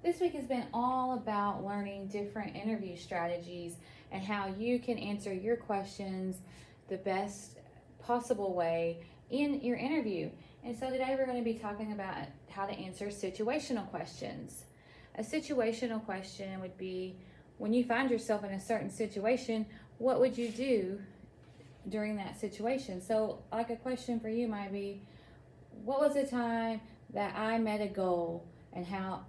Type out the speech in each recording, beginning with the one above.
This week has been all about learning different interview strategies and how you can answer your questions the best possible way in your interview. And so today we're going to be talking about how to answer situational questions. A situational question would be, when you find yourself in a certain situation, what would you do during that situation? So like a question for you might be, what was the time that I met a goal, and how,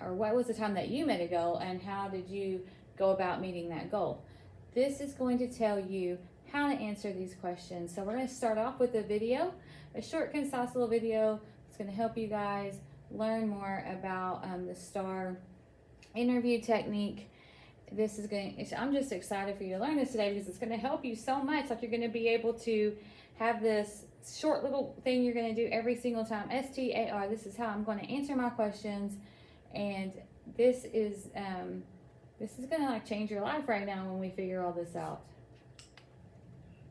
or what was the time that you met a goal and how did you go about meeting that goal? This is going to tell you how to answer these questions. So we're going to start off with a video, a short, concise little video. It's going to help you guys learn more about the STAR interview technique. I'm just excited for you to learn this today because it's going to help you so much. Like, you're going to be able to have this short little thing you're going to do every single time. STAR, this is how I'm going to answer my questions. And this is going to like change your life right now when we figure all this out.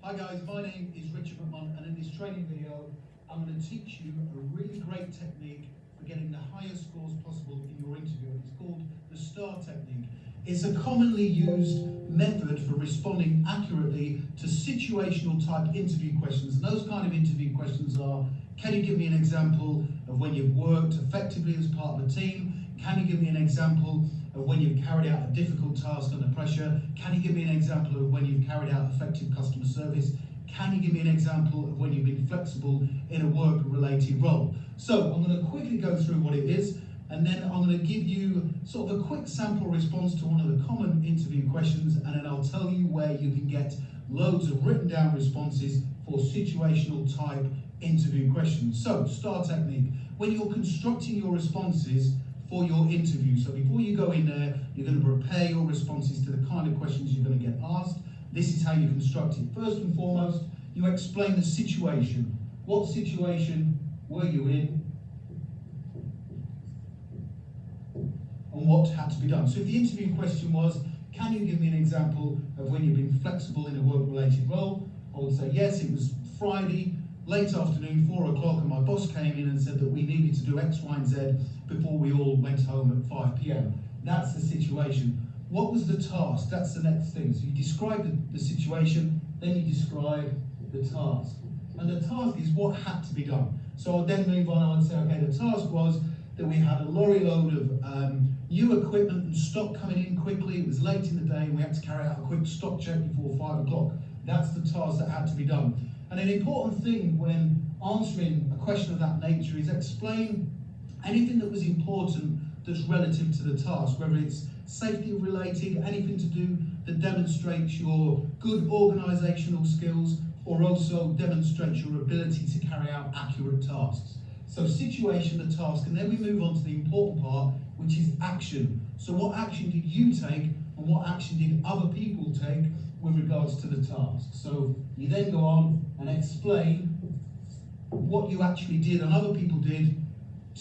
Hi guys, my name is Richard McMahon, and in this training video I'm going to teach you a really great technique for getting the highest scores possible in your interview. It's called the STAR technique. It's a commonly used method for responding accurately to situational type interview questions. And those kind of interview questions are, can you give me an example of when you've worked effectively as part of a team? Can you give me an example of when you've carried out a difficult task under pressure? Can you give me an example of when you've carried out effective customer service? Can you give me an example of when you've been flexible in a work-related role? So I'm going to quickly go through what it is, and then I'm going to give you sort of a quick sample response to one of the common interview questions, and then I'll tell you where you can get loads of written down responses for situational type interview questions. So, STAR technique. When you're constructing your responses for your interview, so before you go in there, you're going to prepare your responses to the kind of questions you're going to get asked. This is how you construct it. First and foremost, you explain the situation. What situation were you in? And what had to be done. So if the interview question was, can you give me an example of when you've been flexible in a work-related role? I would say yes, it was Friday, late afternoon, 4 o'clock, and my boss came in and said that we needed to do X, Y, and Z before we all went home at 5 p.m. That's the situation. What was the task? That's the next thing. So you describe the situation, then you describe the task. And the task is what had to be done. So I'll then move on, I would say, okay, the task was that we had a lorry load of new equipment and stock coming in quickly. It was late in the day and we had to carry out a quick stock check before 5 o'clock. That's the task that had to be done. And an important thing when answering a question of that nature is explain anything that was important that's relative to the task, whether it's safety related, anything to do that demonstrates your good organisational skills, or also demonstrates your ability to carry out accurate tasks. So situation, the task, and then we move on to the important part, which is action. So what action did you take and what action did other people take with regards to the task? So you then go on and explain what you actually did and other people did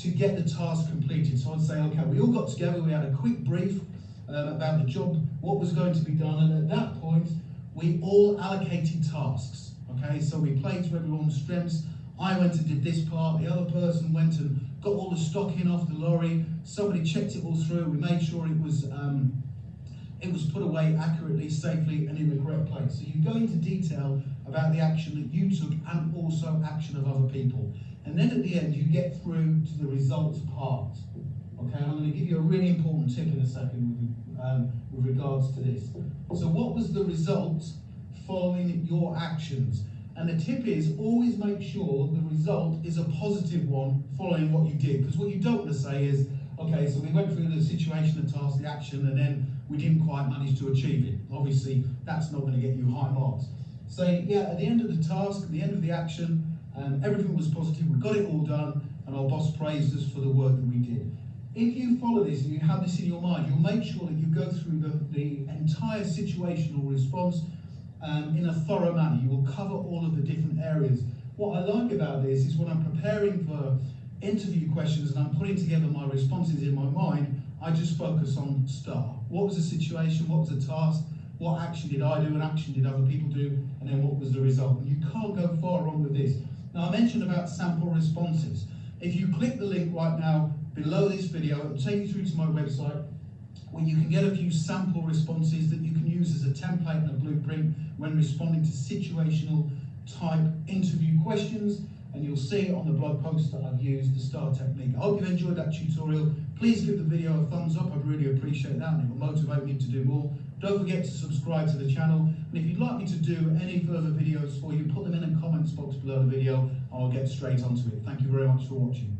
to get the task completed. So I'd say, okay, we all got together, we had a quick brief about the job, what was going to be done, and at that point, we all allocated tasks. Okay, so we played to everyone's strengths. I went and did this part, the other person went and got all the stock in off the lorry, somebody checked it all through, we made sure it was put away accurately, safely, and in the correct place. So you go into detail about the action that you took and also action of other people. And then at the end, you get through to the results part. Okay, and I'm going to give you a really important tip in a second with regards to this. So what was the result following your actions? And the tip is, always make sure the result is a positive one following what you did. Because what you don't want to say is, okay, so we went through the situation, the task, the action, and then we didn't quite manage to achieve it. Obviously, that's not going to get you high marks. Say, yeah, at the end of the task, at the end of the action, everything was positive, we got it all done, and our boss praised us for the work that we did. If you follow this and you have this in your mind, you'll make sure that you go through the entire situational response in a thorough manner. You will cover all of the different areas. What I like about this is when I'm preparing for interview questions and I'm putting together my responses in my mind, I just focus on STAR. What was the situation? What was the task? What action did I do? And action did other people do? And then what was the result? And you can't go far wrong with this. Now I mentioned about sample responses. If you click the link right now below this video. It will take you through to my website where you can get a few sample responses that you can use as a template and a blueprint when responding to situational type interview questions. And you'll see it on the blog post that I've used, the STAR technique. I hope you've enjoyed that tutorial. Please give the video a thumbs up. I'd really appreciate that, and it will motivate me to do more. Don't forget to subscribe to the channel. And if you'd like me to do any further videos for you, put them in the comments box below the video, and I'll get straight onto it. Thank you very much for watching.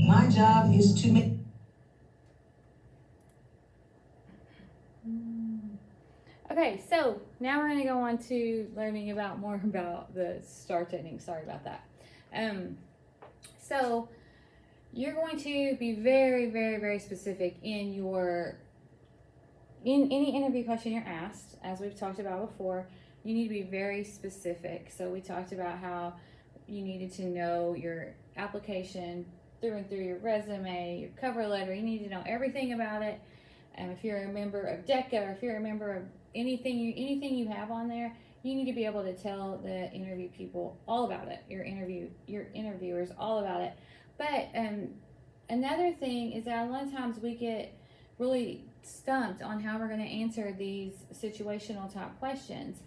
My job is to make. Okay, so now we're going to go on to learning about more about the STAR technique. Sorry about that. So you're going to be very, very, very specific in any interview question you're asked. As we've talked about before, you need to be very specific. So we talked about how you needed to know your application through and through, your resume, your cover letter. You need to know everything about it. If you're a member of DECA, or if you're a member of anything you have on there, you need to be able to tell the interview people all about it. Your interviewers all about it. But another thing is that a lot of times we get really stumped on how we're going to answer these situational type questions.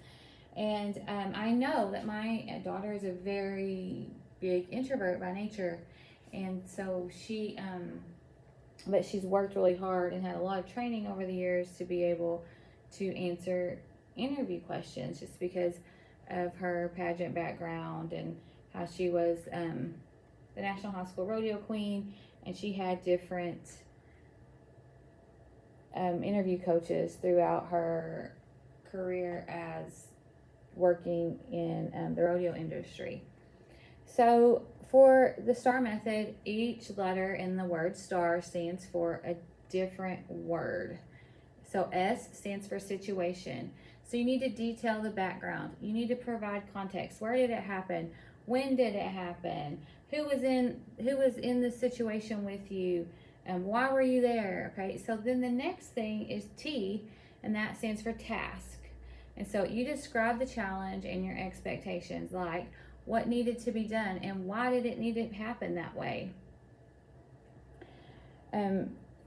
And I know that my daughter is a very big introvert by nature, and so but she's worked really hard and had a lot of training over the years to be able to answer interview questions, just because of her pageant background and how she was the National High School Rodeo Queen, and she had different interview coaches throughout her career as working in the rodeo industry. So for the STAR method, each letter in the word STAR stands for a different word. So S stands for situation. So you need to detail the background. You need to provide context. Where did it happen? When did it happen? Who was in the situation with you? And why were you there? Okay, so then the next thing is T, and that stands for task. And so you describe the challenge and your expectations, like what needed to be done and why did it need to happen that way.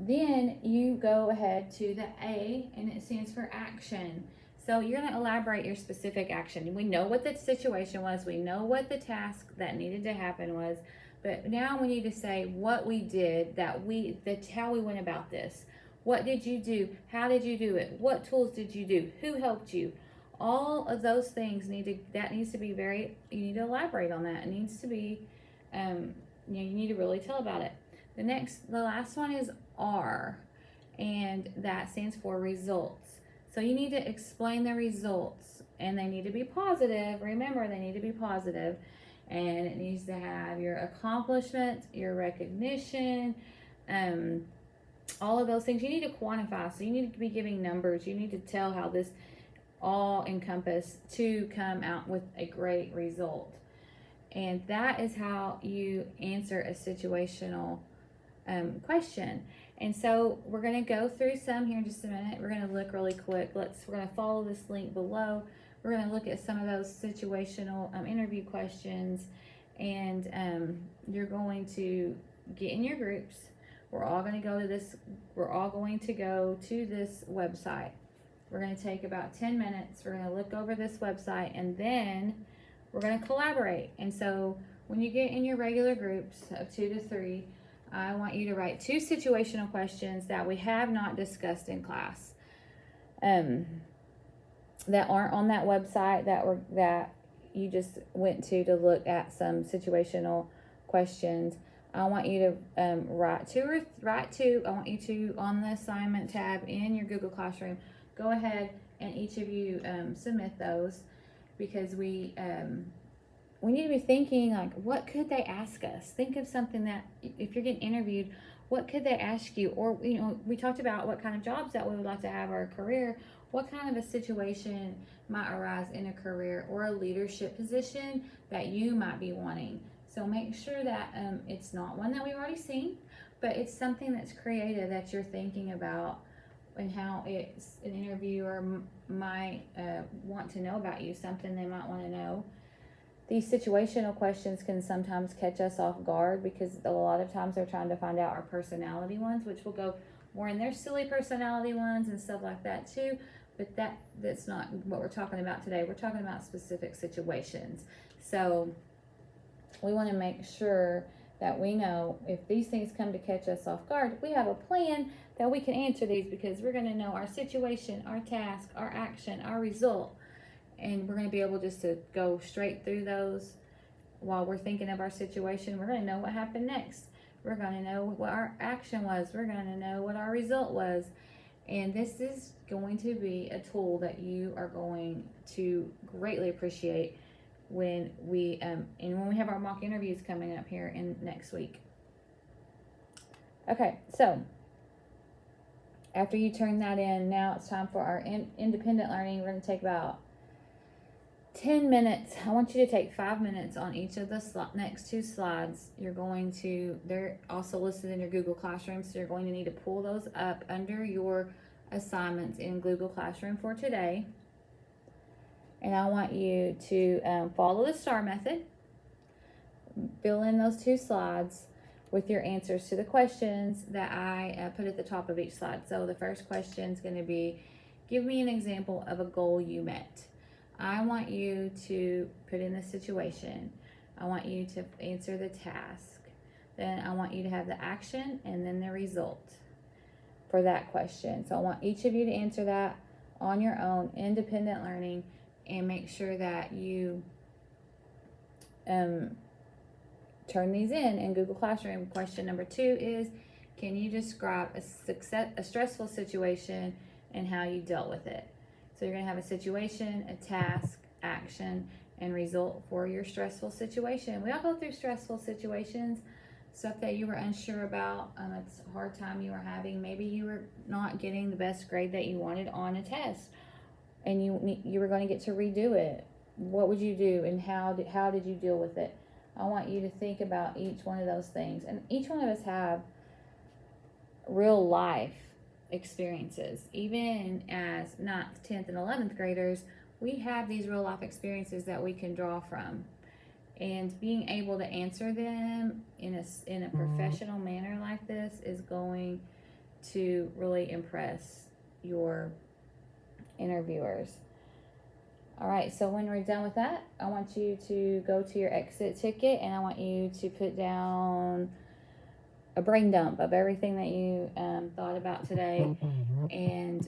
Then you go ahead to the A, and it stands for action. So you're going to elaborate your specific action. We know what the situation was. We know what the task that needed to happen was. But now we need to say what we did, that's how we went about this. What did you do? How did you do it? What tools did you do? Who helped you? All of those things you need to elaborate on that. It needs to be, you need to really tell about it. The last one is R, and that stands for results. So you need to explain the results, and they need to be positive. Remember, they need to be positive, and it needs to have your accomplishments, your recognition, all of those things. You need to quantify, so you need to be giving numbers. You need to tell how this all encompass to come out with a great result. And that is how you answer a situational question. And so we're going to go through some here in just a minute. We're going to look really quick. We're going to follow this link below. We're going to look at some of those situational interview questions, and you're going to get in your groups. We're all going to go to this website. We're going to take about 10 minutes. We're going to look over this website, and then we're going to collaborate. And so when you get in your regular groups of 2 to 3, I want you to write 2 situational questions that we have not discussed in class, that aren't on that website that you just went to look at some situational questions. I want you to write two. I want you to, on the assignment tab in your Google Classroom, go ahead and each of you submit those, because we need to be thinking, like, what could they ask us? Think of something that, if you're getting interviewed, what could they ask you? Or, we talked about what kind of jobs that we would like to have, or a career. What kind of a situation might arise in a career or a leadership position that you might be wanting? So make sure that it's not one that we've already seen, but it's something that's creative that you're thinking about, and how it's an interviewer might want to know about you, something they might want to know these situational questions can sometimes catch us off guard because a lot of times they're trying to find out our personality ones, which will go more in their silly personality ones and stuff like that too. But that's not what we're talking about today. We're talking about specific situations. So we want to make sure that we know if these things come to catch us off guard, we have a plan that we can answer these, because we're going to know our situation, our task, our action, our result. And we're going to be able just to go straight through those while we're thinking of our situation. We're going to know what happened next. We're going to know what our action was. We're going to know what our result was. And this is going to be a tool that you are going to greatly appreciate when we have our mock interviews coming up here in next week. Okay, so after you turn that in, now it's time for our independent learning. We're going to take about 10 minutes. I want you to take 5 minutes on each of the next 2 slides. They're also listed in your Google Classroom, so you're going to need to pull those up under your assignments in Google Classroom for today. And I want you to follow the STAR method. Fill in those 2 slides with your answers to the questions that I put at the top of each slide. So the first question is going to be, give me an example of a goal you met. I want you to put in the situation. I want you to answer the task. Then I want you to have the action and then the result for that question. So I want each of you to answer that on your own, independent learning, and make sure that you turn these in Google Classroom. Question number 2 is, can you describe a stressful situation and how you dealt with it? So you're going to have a situation, a task, action, and result for your stressful situation. We all go through stressful situations, stuff that you were unsure about. It's a hard time you were having. Maybe you were not getting the best grade that you wanted on a test, and you were going to get to redo it. What would you do, and how did you deal with it? I want you to think about each one of those things. And each one of us have real life experiences. Even as 9th, 10th, and 11th graders, we have these real life experiences that we can draw from. And being able to answer them in a professional manner like this is going to really impress your interviewers. All right, so when we're done with that, I want you to go to your exit ticket, and I want you to put down a brain dump of everything that you thought about today and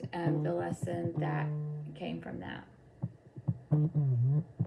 the lesson that came from that.